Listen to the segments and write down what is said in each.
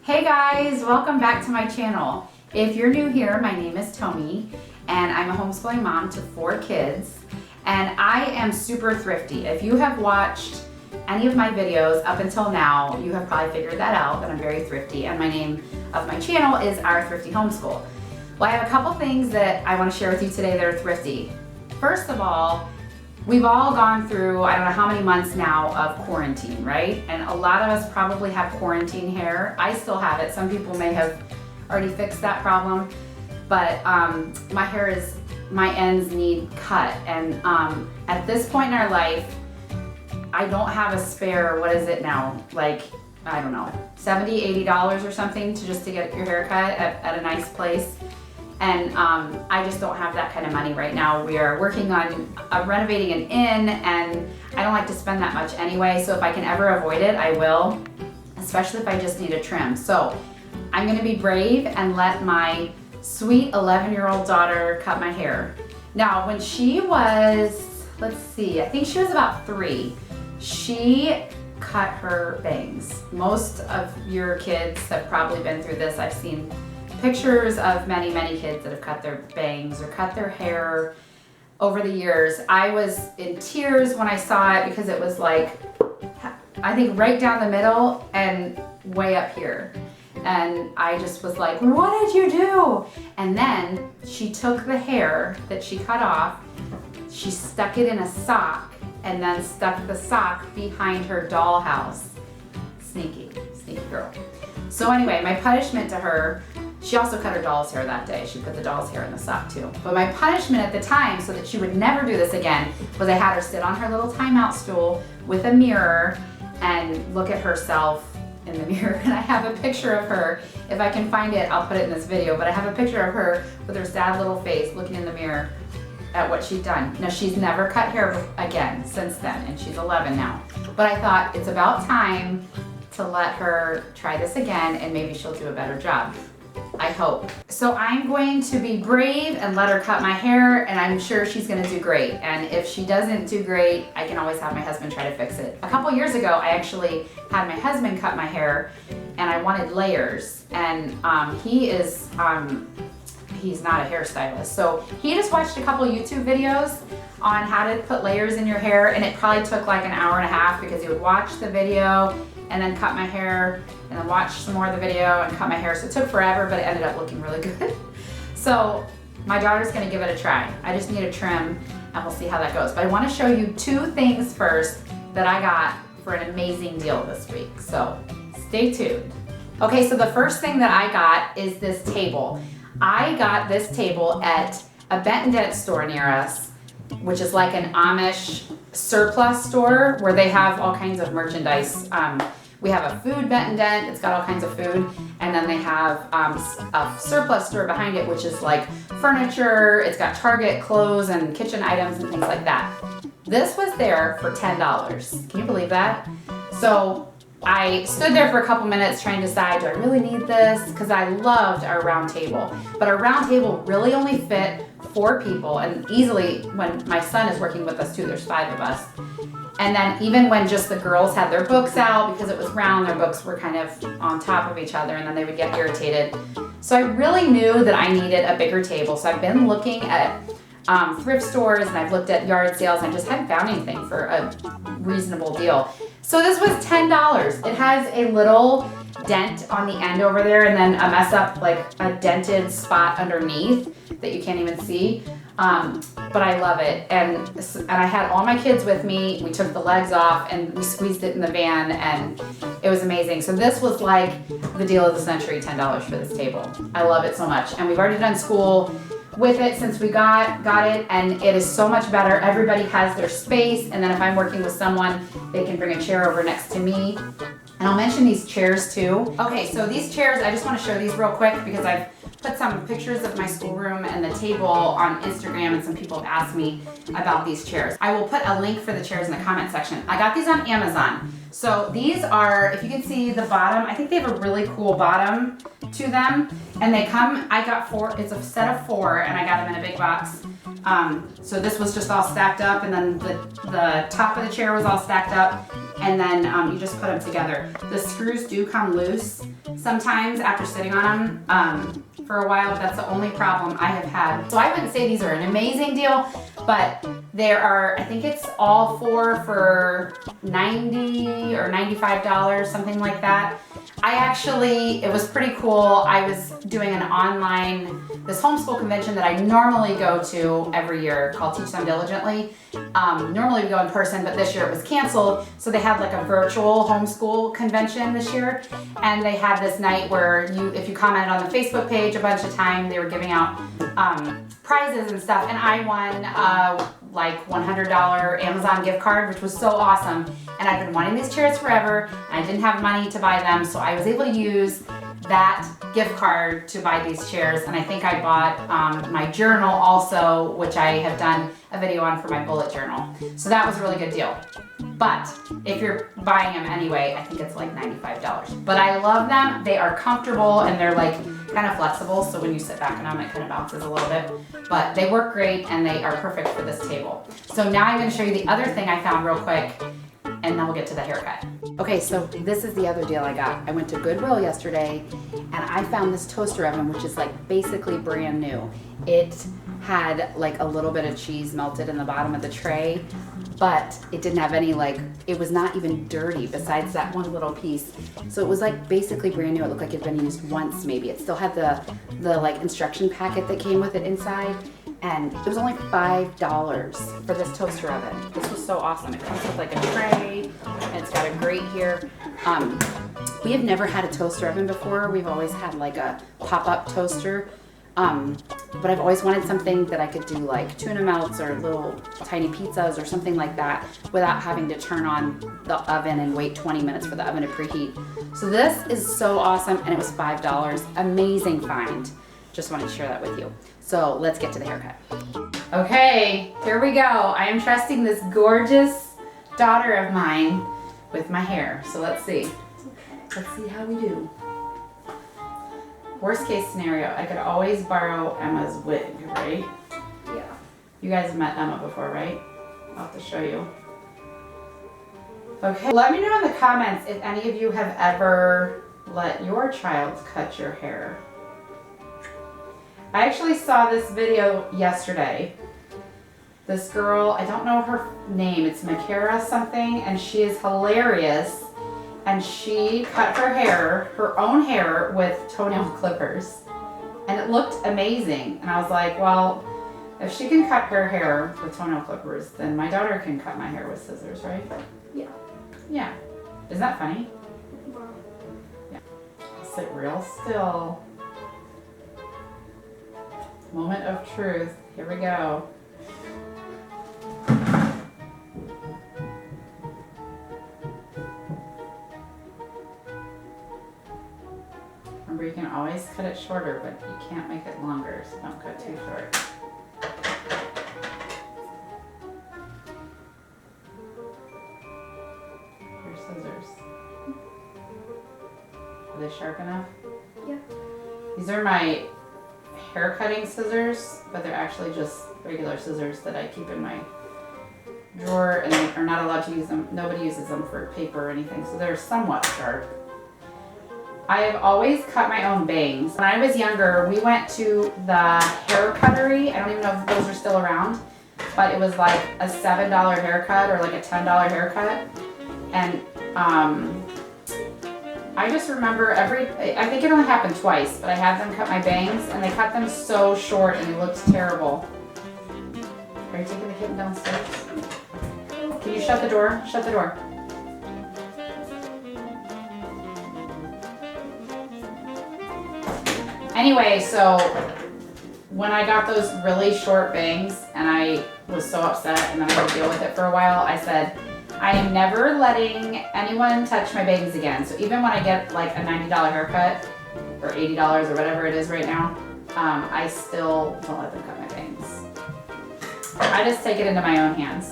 Hey guys, welcome back to my channel. If you're new here, my name is Toni and I'm a homeschooling mom to 4 kids and I am super thrifty. If you have watched any of my videos up until now, you have probably figured that out, that I'm very thrifty, and my name of my channel is Our Thrifty Homeschool. Well, I have a couple things that I want to share with you today that are thrifty. First of all, we've all gone through, I don't know how many months now of quarantine, right? And a lot of us probably have quarantine hair. I still have it. Some people may have already fixed that problem. But my ends need cut. And at this point in our life, I don't have a spare, what is it now? Like, I don't know, $70, $80 or something to get your hair cut at a nice place. And I just don't have that kind of money right now. We are working on renovating an inn and I don't like to spend that much anyway, so if I can ever avoid it, I will, especially if I just need a trim. So I'm gonna be brave and let my sweet 11-year-old daughter cut my hair. Now, when she was, let's see, I think she was about 3, she cut her bangs. Most of your kids have probably been through this. I've seen pictures of many kids that have cut their bangs or cut their hair over the years. I was in tears when I saw it because it was like, I think right down the middle and way up here. And I just was like, what did you do? And then she took the hair that she cut off, she stuck it in a sock and then stuck the sock behind her dollhouse. Sneaky girl. So anyway, my punishment to her, she also cut her doll's hair that day. She put the doll's hair in the sock too. But my punishment at the time, so that she would never do this again, was I had her sit on her little timeout stool with a mirror and look at herself in the mirror. And I have a picture of her. If I can find it, I'll put it in this video. But I have a picture of her with her sad little face looking in the mirror at what she'd done. Now, she's never cut hair again since then, and she's 11 now. But I thought it's about time to let her try this again, and maybe she'll do a better job. I hope. So I'm going to be brave and let her cut my hair, and I'm sure she's gonna do great. And if she doesn't do great, I can always have my husband try to fix it. A couple years ago, I actually had my husband cut my hair, and I wanted layers. And he's not a hairstylist, so he just watched a couple YouTube videos on how to put layers in your hair, and it probably took like an hour and a half because he would watch the video and then cut my hair and then watch some more of the video and cut my hair. So it took forever, but it ended up looking really good. So my daughter's gonna give it a try. I just need a trim and we'll see how that goes. But I wanna show you 2 things first that I got for an amazing deal this week. So stay tuned. Okay, so the first thing that I got is this table. I got this table at a Benton store near us, which is like an Amish surplus store where they have all kinds of merchandise. We have a food Benton Dent, it's got all kinds of food, and then they have a surplus store behind it, which is like furniture, it's got Target clothes and kitchen items and things like that. This was there for $10. Can you believe that? So I stood there for a couple minutes trying to decide, do I really need this? Because I loved our round table, but our round table really only fit 4 people, and easily when my son is working with us too, there's 5 of us. And then even when just the girls had their books out, because it was round, their books were kind of on top of each other and then they would get irritated. So I really knew that I needed a bigger table. So I've been looking at thrift stores and I've looked at yard sales and I just hadn't found anything for a reasonable deal. So this was $10. It has a little dent on the end over there and then a mess up, like a dented spot underneath that you can't even see. But I love it. And I had all my kids with me. We took the legs off and we squeezed it in the van and it was amazing. So this was like the deal of the century, $10 for this table. I love it so much. And we've already done school with it since we got it, and it is so much better. Everybody has their space, and then if I'm working with someone, they can bring a chair over next to me. And I'll mention these chairs too. Okay, so these chairs, I just want to show these real quick because I've put some pictures of my schoolroom and the table on Instagram, and some people have asked me about these chairs. I will put a link for the chairs in the comment section. I got these on Amazon. So these are, if you can see the bottom, I think they have a really cool bottom to them. And they come, I got 4, it's a set of 4, and I got them in a big box. So this was just all stacked up, and then the top of the chair was all stacked up, and then you just put them together. The screws do come loose, sometimes after sitting on them for a while. That's the only problem I have had. So I wouldn't say these are an amazing deal, but there are, I think it's all four for $90 or $95, something like that. It was pretty cool. I was doing this homeschool convention that I normally go to every year called Teach Them Diligently. Normally we go in person, but this year it was canceled. So they had like a virtual homeschool convention this year. And they had this night where if you commented on the Facebook page a bunch of time, they were giving out prizes and stuff. And I won like $100 Amazon gift card, which was so awesome. And I've been wanting these chairs forever. And I didn't have money to buy them, so I was able to use that gift card to buy these chairs. And I think I bought my journal also, which I have done a video on for my bullet journal. So that was a really good deal. But if you're buying them anyway, I think it's like $95. But I love them. They are comfortable and they're like kind of flexible. So when you sit back on them, it kind of bounces a little bit. But they work great and they are perfect for this table. So now I'm going to show you the other thing I found real quick, and then we'll get to the haircut. Okay, so this is the other deal I got. I went to Goodwill yesterday and I found this toaster oven, which is like basically brand new. It had like a little bit of cheese melted in the bottom of the tray, but it didn't have any it was not even dirty besides that one little piece. So it was like basically brand new. It looked like it had been used once maybe. It still had the like instruction packet that came with it inside. And it was only $5 for this toaster oven. This was so awesome. It comes with like a tray, and it's got a grate here. We have never had a toaster oven before. We've always had like a pop-up toaster. But I've always wanted something that I could do like tuna melts or little tiny pizzas or something like that without having to turn on the oven and wait 20 minutes for the oven to preheat. So this is so awesome, and it was $5. Amazing find. Just wanted to share that with you. So let's get to the haircut. Okay, here we go. I am trusting this gorgeous daughter of mine with my hair. So let's see. Let's see how we do. Worst case scenario, I could always borrow Emma's wig, right? Yeah. You guys have met Emma before, right? I'll have to show you. Okay, let me know in the comments if any of you have ever let your child cut your hair. I actually saw this video yesterday. This girl, I don't know her name, it's Makara something, and she is hilarious. And she cut her own hair with toenail clippers. And it looked amazing. And I was like, well, if she can cut her hair with toenail clippers, then my daughter can cut my hair with scissors, right? Yeah. Yeah. Isn't that funny? Yeah. Sit real still. Moment of truth. Here we go. Remember, you can always cut it shorter, but you can't make it longer, so don't cut too short. Your scissors. Are they sharp enough? Yeah. These are my hair cutting scissors, but they're actually just regular scissors that I keep in my drawer, and they are not allowed to use them. Nobody uses them for paper or anything, so they're somewhat sharp. I have always cut my own bangs. When I was younger, we went to the hair cuttery. I don't even know if those are still around, but it was like a $7 haircut or like a $10 haircut. And I just remember I think it only happened twice, but I had them cut my bangs and they cut them so short and it looked terrible. Are you taking the kitten downstairs? Can you shut the door? Shut the door. Anyway, so when I got those really short bangs and I was so upset and then I had to deal with it for a while, I said, I am never letting anyone touch my bangs again. So even when I get like a $90 haircut or $80 or whatever it is right now, I still don't let them cut my bangs. I just take it into my own hands.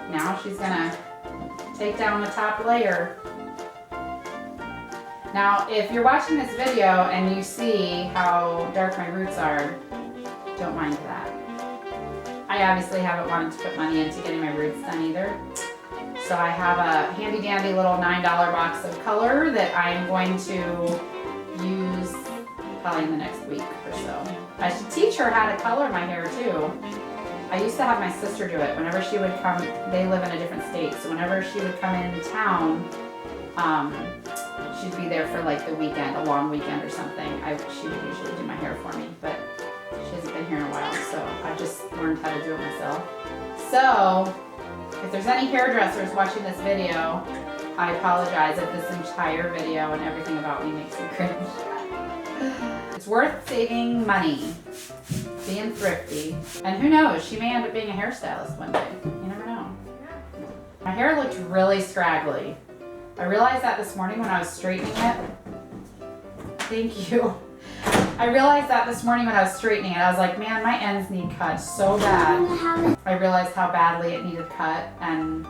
Now she's gonna take down the top layer. Now, if you're watching this video and you see how dark my roots are, don't mind that. I obviously haven't wanted to put money into getting my roots done either. So I have a handy dandy little $9 box of color that I'm going to probably in the next week or so. I should teach her how to color my hair too. I used to have my sister do it. Whenever she would come, they live in a different state, so whenever she would come in town, she'd be there for like the weekend, a long weekend or something. She would usually do my hair for me, but she hasn't been here in a while, so I just learned how to do it myself. So, if there's any hairdressers watching this video, I apologize if this entire video and everything about me makes you cringe. It's worth saving money, being thrifty, and who knows, she may end up being a hairstylist one day. You never know. My hair looked really scraggly. I realized that this morning when I was straightening it. Thank you. I realized that this morning when I was straightening it. I was like, man, my ends need cut so bad. I realized how badly it needed cut, and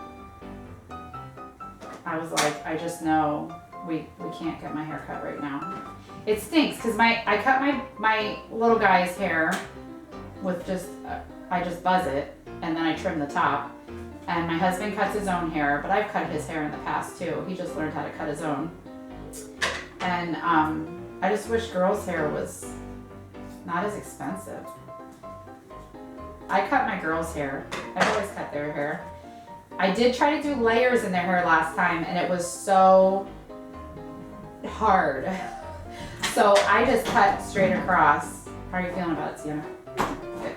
I was like, I just know we can't get my hair cut right now. It stinks because I cut my little guy's hair with I just buzz it and then I trim the top. And my husband cuts his own hair, but I've cut his hair in the past too. He just learned how to cut his own. And I just wish girls' hair was not as expensive. I cut my girls' hair. I've always cut their hair. I did try to do layers in their hair last time, and it was so hard. So I just cut straight across. How are you feeling about it, Sienna? Good.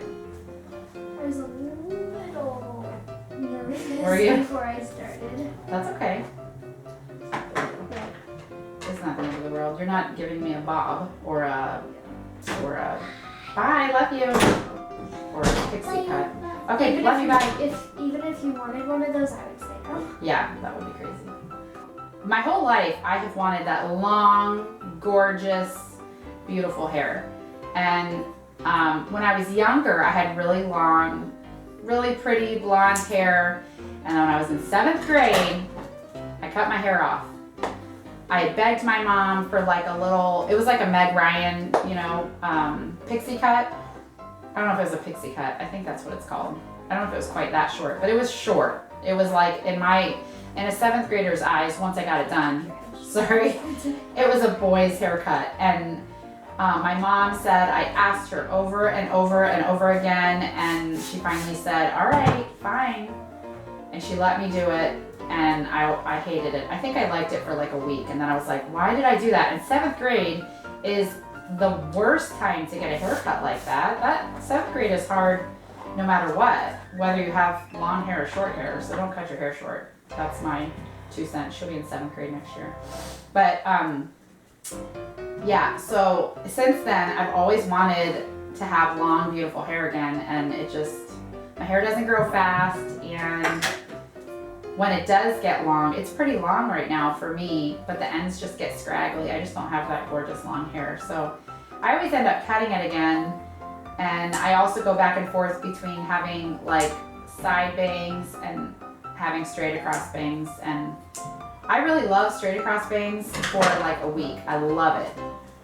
I was a little nervous before I started. That's okay. It's not the end of the world. You're not giving me a bob or a bye, love you, or a pixie cut. Okay, love you, bye. Even if you wanted one of those, I would say no. Yeah, that would be crazy. My whole life, I have wanted that long, gorgeous, beautiful hair. And when I was younger, I had really long, really pretty blonde hair. And then when I was in 7th grade, I cut my hair off. I begged my mom for like a little, it was like a Meg Ryan, pixie cut. I don't know if it was a pixie cut. I think that's what it's called. I don't know if it was quite that short, but it was short. It was like in a 7th grader's eyes, once I got it done, sorry, it was a boy's haircut. And my mom said, I asked her over and over and over again, and she finally said, all right, fine. And she let me do it, and I hated it. I think I liked it for like a week, and then I was like, why did I do that? And 7th grade is the worst time to get a haircut like that. That 7th grade is hard no matter what, whether you have long hair or short hair, so don't cut your hair short. That's my 2 cents. She'll be in 7th grade next year. But yeah, so since then I've always wanted to have long, beautiful hair again, and my hair doesn't grow fast, and when it does get long, it's pretty long right now for me, but the ends just get scraggly. I just don't have that gorgeous long hair. So I always end up cutting it again. And I also go back and forth between having like side bangs and having straight across bangs. And I really love straight across bangs for like a week. I love it.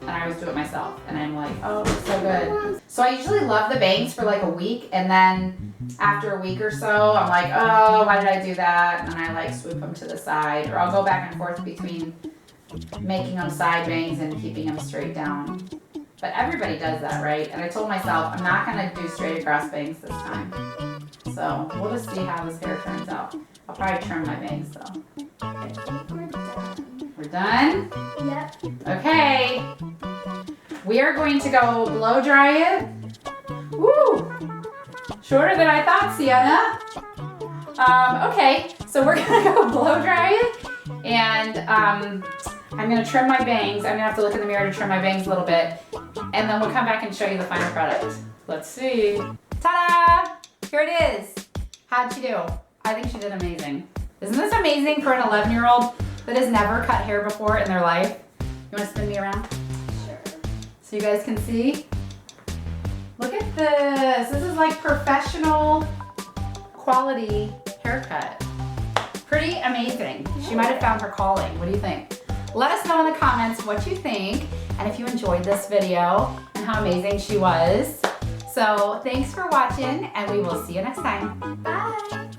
And I always do it myself. And I'm like, oh, it's so good. So I usually love the bangs for like a week. And then after a week or so, I'm like, oh, why did I do that? And then I like swoop them to the side. Or I'll go back and forth between making them side bangs and keeping them straight down. But everybody does that, right? And I told myself, I'm not gonna do straight across bangs this time. So we'll just see how this hair turns out. I'll probably trim my bangs though. I think we're done. We're done? Yep. Okay. We are going to go blow dry it. Woo! Shorter than I thought, Sienna. Okay, so we're gonna go blow dry it, and I'm gonna trim my bangs. I'm gonna have to look in the mirror to trim my bangs a little bit, and then we'll come back and show you the final product. Let's see. Ta-da! Here it is. How'd she do? I think she did amazing. Isn't this amazing for an 11-year-old that has never cut hair before in their life? You wanna spin me around? Sure. So you guys can see. Look at this. This is like professional quality haircut. Pretty amazing. She might have found her calling. What do you think? Let us know in the comments what you think and if you enjoyed this video and how amazing she was. So thanks for watching, and we will see you next time. Bye.